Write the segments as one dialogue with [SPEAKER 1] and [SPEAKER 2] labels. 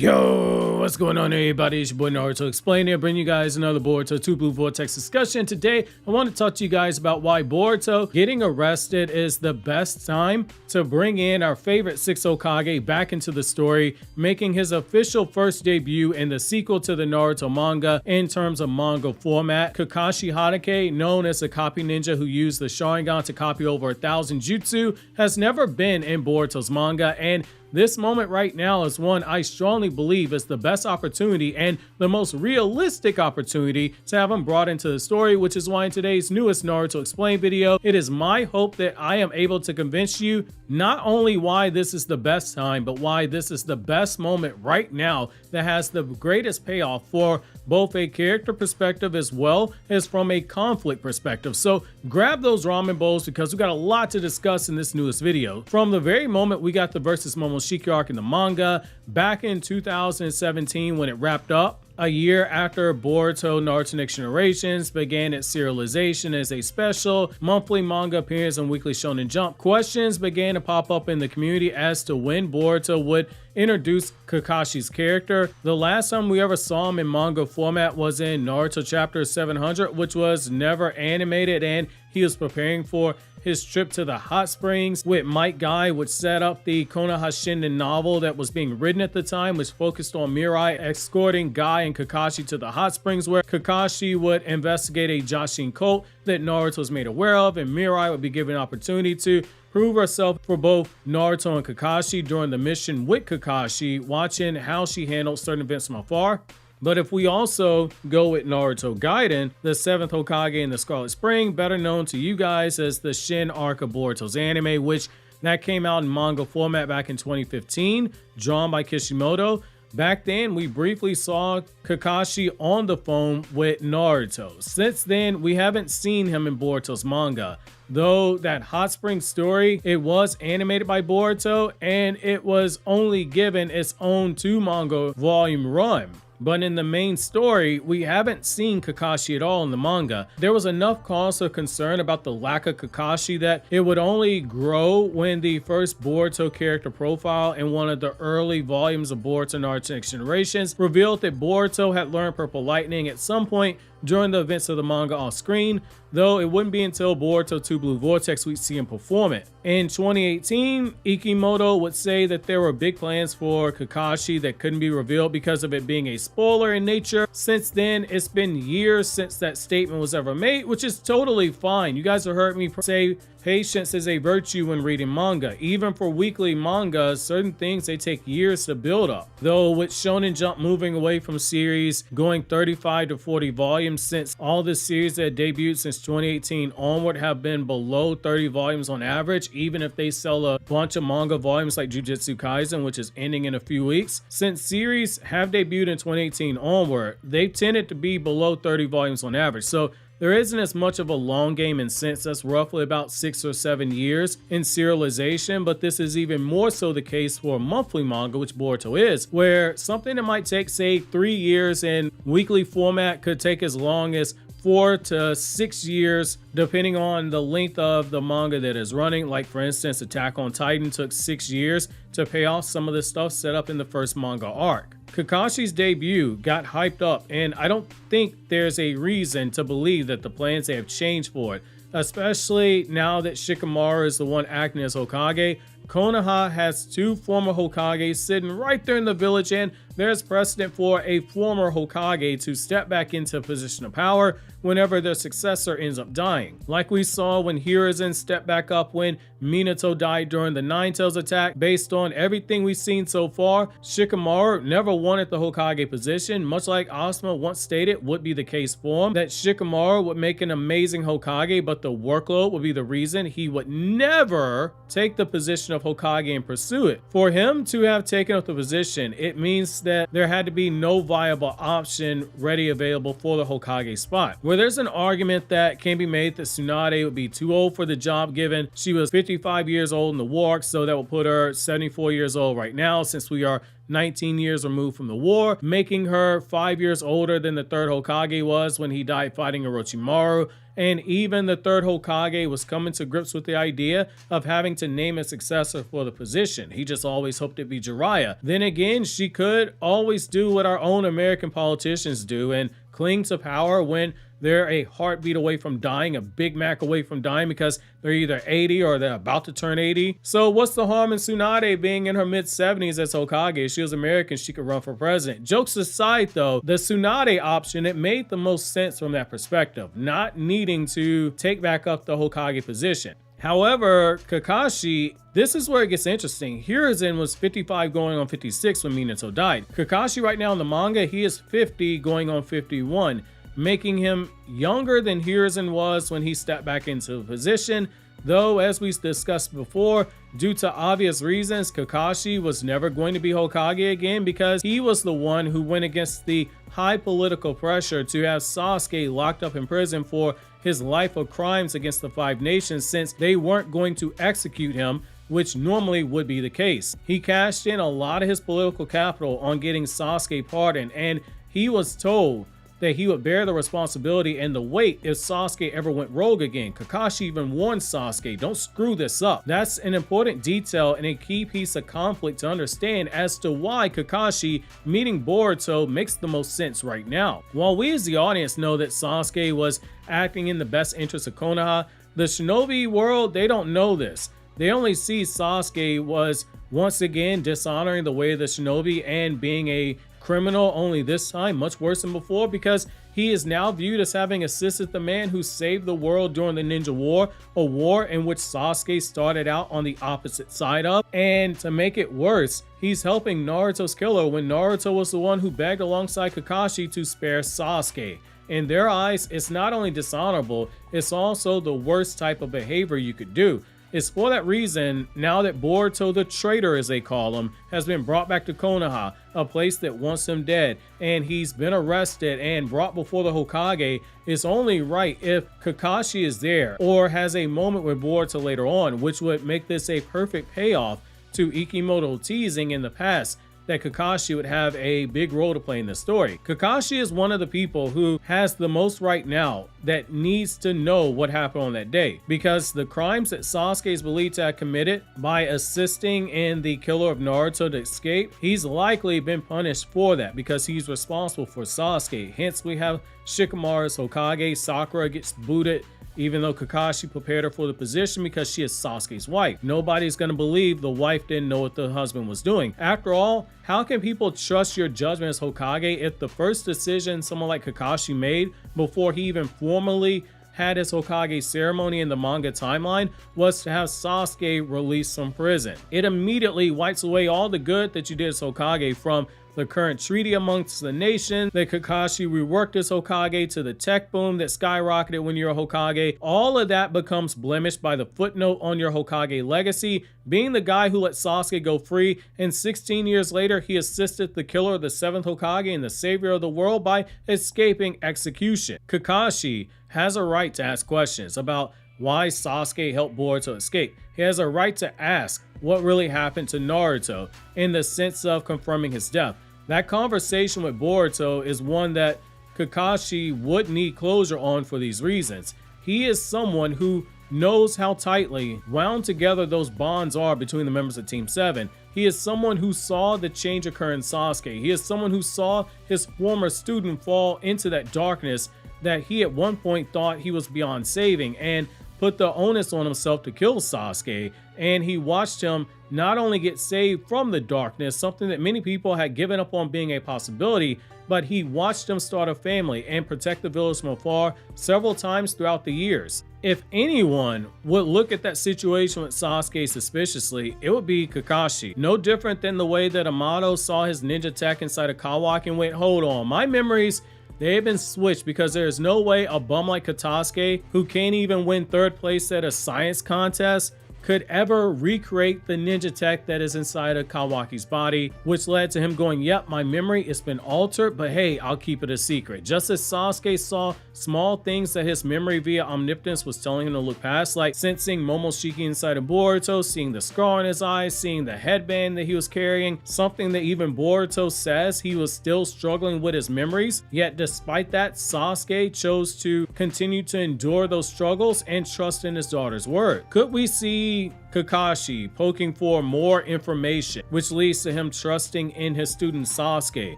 [SPEAKER 1] Yo, what's going on everybody? It's your boy Naruto Explain here, bringing you guys another Boruto 2 Blue Vortex discussion. Today, I want to talk to you guys about why Boruto getting arrested is the best time to bring in our favorite 6 Hokage back into the story, making his official first debut in the sequel to the Naruto manga in terms of manga format. Kakashi Hatake, known as a copy ninja who used the Sharingan to copy over 1,000 jutsu, has never been in Boruto's manga, and this moment right now is one I strongly believe is the best opportunity and the most realistic opportunity to have him brought into the story, which is why in today's newest Naruto Explain video, it is my hope that I am able to convince you not only why this is the best time, but why this is the best moment right now that has the greatest payoff for both a character perspective as well as from a conflict perspective. So grab those ramen bowls because we got a lot to discuss in this newest video. From the very moment we got the versus Momoshiki arc in the manga back in 2017 when it wrapped up, a year after Boruto Naruto Next Generations began its serialization as a special monthly manga appearance on Weekly Shonen Jump, questions began to pop up in the community as to when Boruto would introduce Kakashi's character. The last time we ever saw him in manga format was in Naruto chapter 700, which was never animated, and he was preparing for his trip to the hot springs with Might Guy, which set up the Konoha Shinden novel that was being written at the time, which focused on Mirai escorting Guy and Kakashi to the hot springs, where Kakashi would investigate a Jashin cult that Naruto was made aware of, and Mirai would be given an opportunity to prove herself for both Naruto and Kakashi during the mission with Kakashi, watching how she handled certain events from afar. But if we also go with Naruto Gaiden, the 7th Hokage in the Scarlet Spring, better known to you guys as the Shin arc of Boruto's anime, which that came out in manga format back in 2015, drawn by Kishimoto. Back then, we briefly saw Kakashi on the phone with Naruto. Since then, we haven't seen him in Boruto's manga. Though that hot spring story, it was animated by Boruto and it was only given its own 2 manga volume run. But in the main story, we haven't seen Kakashi at all in the manga. There was enough cause for concern about the lack of Kakashi that it would only grow when the first Boruto character profile in one of the early volumes of Boruto Naruto Next Generations revealed that Boruto had learned Purple Lightning at some point during the events of the manga off screen, though it wouldn't be until Boruto 2 Blue Vortex we'd see him perform it. In 2018, Ikimoto would say that there were big plans for Kakashi that couldn't be revealed because of it being a spoiler in nature. Since then, it's been years since that statement was ever made, which is totally fine. You guys have heard me say patience is a virtue when reading manga. Even for weekly manga, certain things they take years to build up. Though with Shonen Jump moving away from series, going 35 to 40 volumes, since all the series that debuted since 2018 onward have been below 30 volumes on average, even if they sell a bunch of manga volumes like Jujutsu Kaisen, which is ending in a few weeks. Since series have debuted in 2018 onward, they've tended to be below 30 volumes on average. So there isn't as much of a long game in sense. That's roughly about 6 or 7 years in serialization, but this is even more so the case for monthly manga, which Boruto is, where something that might take, say, 3 years in weekly format could take as long as 4 to 6 years, depending on the length of the manga that is running. Like for instance, Attack on Titan took 6 years to pay off some of the stuff set up in the first manga arc. Kakashi's debut got hyped up, and I don't think there's a reason to believe that the plans they have changed for it, especially now that Shikamaru is the one acting as Hokage. Konoha has 2 former Hokage sitting right there in the village, and there's precedent for a former Hokage to step back into a position of power whenever their successor ends up dying. Like we saw when Hiruzen stepped back up when Minato died during the Nine Tails attack. Based on everything we've seen so far, Shikamaru never wanted the Hokage position, much like Asuma once stated would be the case for him, that Shikamaru would make an amazing Hokage, but the workload would be the reason he would never take the position of Hokage and pursue it. For him to have taken up the position, it means that there had to be no viable option ready available for the Hokage spot. Where there's an argument that can be made that Tsunade would be too old for the job, given she was 55 years old in the war arc, so that will put her 74 years old right now, since we are 19 years removed from the war, making her 5 years older than the third Hokage was when he died fighting Orochimaru. And even the third Hokage was coming to grips with the idea of having to name a successor for the position. He just always hoped it'd be Jiraiya. Then again, she could always do what our own American politicians do and cling to power when they're a heartbeat away from dying, a Big Mac away from dying, because they're either 80 or they're about to turn 80. So what's the harm in Tsunade being in her mid-70s as Hokage? She was American, she could run for president. Jokes aside though, the Tsunade option, it made the most sense from that perspective, not needing to take back up the Hokage position. However, Kakashi, this is where it gets interesting. Hiruzen was 55 going on 56 when Minato died. Kakashi right now in the manga, he is 50 going on 51. Making him younger than Hiruzen was when he stepped back into the position. Though, as we discussed before, due to obvious reasons, Kakashi was never going to be Hokage again because he was the one who went against the high political pressure to have Sasuke locked up in prison for his life of crimes against the Five Nations, since they weren't going to execute him, which normally would be the case. He cashed in a lot of his political capital on getting Sasuke pardoned, and he was told that he would bear the responsibility and the weight if Sasuke ever went rogue again. Kakashi even warned Sasuke, don't screw this up. That's an important detail and a key piece of conflict to understand as to why Kakashi meeting Boruto makes the most sense right now. While we as the audience know that Sasuke was acting in the best interest of Konoha, the shinobi world, they don't know this. They only see Sasuke was once again dishonoring the way of the shinobi and being a criminal, only this time much worse than before, because he is now viewed as having assisted the man who saved the world during the Ninja War, a war in which Sasuke started out on the opposite side of. And to make it worse, he's helping Naruto's killer when Naruto was the one who begged alongside Kakashi to spare Sasuke. In their eyes, it's not only dishonorable, it's also the worst type of behavior you could do. It's for that reason, now that Boruto the traitor, as they call him, has been brought back to Konoha, a place that wants him dead, and he's been arrested and brought before the Hokage, it's only right if Kakashi is there or has a moment with Boruto later on, which would make this a perfect payoff to Ikimoto teasing in the past that Kakashi would have a big role to play in the story. Kakashi is one of the people who has the most right now that needs to know what happened on that day, because the crimes that Sasuke is believed to have committed by assisting in the killer of Naruto to escape, he's likely been punished for that because he's responsible for Sasuke. Hence we have Shikamaru's Hokage, Sakura gets booted even though Kakashi prepared her for the position because she is Sasuke's wife. Nobody's gonna believe the wife didn't know what the husband was doing. After all, how can people trust your judgment as Hokage if the first decision someone like Kakashi made before he even formally had his Hokage ceremony in the manga timeline was to have Sasuke released from prison? It immediately wipes away all the good that you did as Hokage, from the current treaty amongst the nation, that Kakashi reworked as Hokage, to the tech boom that skyrocketed when you're a Hokage. All of that becomes blemished by the footnote on your Hokage legacy, being the guy who let Sasuke go free, and 16 years later he assisted the killer of the 7th Hokage and the savior of the world by escaping execution. Kakashi has a right to ask questions about why Sasuke helped Boruto escape. He has a right to ask what really happened to Naruto in the sense of confirming his death. That conversation with Boruto is one that Kakashi would need closure on for these reasons. He is someone who knows how tightly wound together those bonds are between the members of Team 7. He is someone who saw the change occur in Sasuke. He is someone who saw his former student fall into that darkness that he at one point thought he was beyond saving, and put the onus on himself to kill Sasuke. And he watched him not only get saved from the darkness, something that many people had given up on being a possibility, but he watched him start a family and protect the village from afar several times throughout the years. If anyone would look at that situation with Sasuke suspiciously, it would be Kakashi. No different than the way that Amato saw his ninja tech inside of Kawaki and went, hold on, my memories, they've been switched, because there is no way a bum like Katasuke, who can't even win 3rd place at a science contest, could ever recreate the ninja tech that is inside of Kawaki's body, which led to him going, yep, my memory has been altered, but hey, I'll keep it a secret. Just as Sasuke saw small things that his memory via omnipotence was telling him to look past, like sensing Momoshiki inside of Boruto, seeing the scar on his eyes, seeing the headband that he was carrying, something that even Boruto says he was still struggling with his memories. Yet despite that, Sasuke chose to continue to endure those struggles and trust in his daughter's word. Could we see Kakashi poking for more information, which leads to him trusting in his student Sasuke,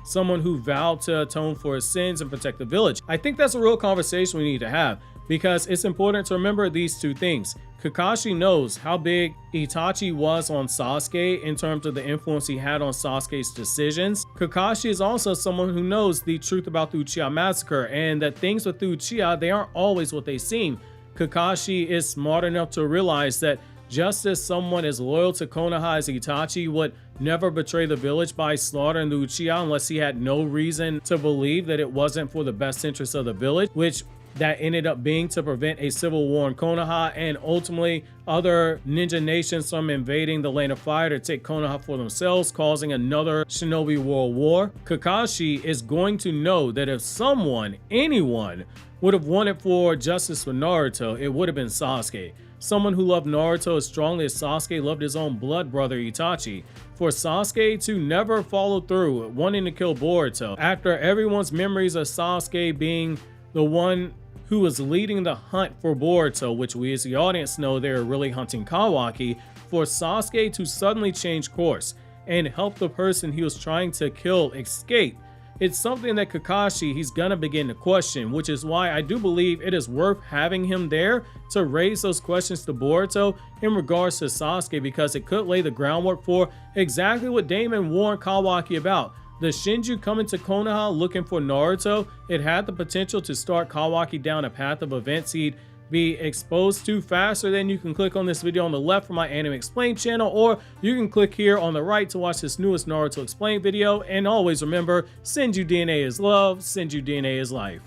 [SPEAKER 1] someone who vowed to atone for his sins and protect the village? I think that's a real conversation we need to have, because it's important to remember these two things. Kakashi knows how big Itachi was on Sasuke in terms of the influence he had on Sasuke's decisions. Kakashi is also someone who knows the truth about the Uchiha massacre, and that things with the Uchiha, they aren't always what they seem. Kakashi is smart enough to realize that just as someone as loyal to Konoha as Itachi would never betray the village by slaughtering the Uchiha unless he had no reason to believe that it wasn't for the best interest of the village, which that ended up being to prevent a civil war in Konoha and ultimately other ninja nations from invading the Lane of Fire to take Konoha for themselves, causing another shinobi world war. Kakashi is going to know that if someone, anyone, would have wanted for justice for Naruto, it would have been Sasuke. Someone who loved Naruto as strongly as Sasuke loved his own blood brother Itachi. For Sasuke to never follow through wanting to kill Boruto after everyone's memories of Sasuke being the one who was leading the hunt for Boruto, which we as the audience know they were really hunting Kawaki, for Sasuke to suddenly change course and help the person he was trying to kill escape, it's something that Kakashi, he's gonna begin to question, which is why I do believe it is worth having him there to raise those questions to Boruto in regards to Sasuke, because it could lay the groundwork for exactly what Damon warned Kawaki about. The Shinju coming to Konoha looking for Naruto, it had the potential to start Kawaki down a path of events he'd be exposed to faster. Than you can click on this video on the left for my Anime Explained channel, or you can click here on the right to watch this newest Naruto Explained video. And always remember, Senju DNA is love, Senju DNA is life.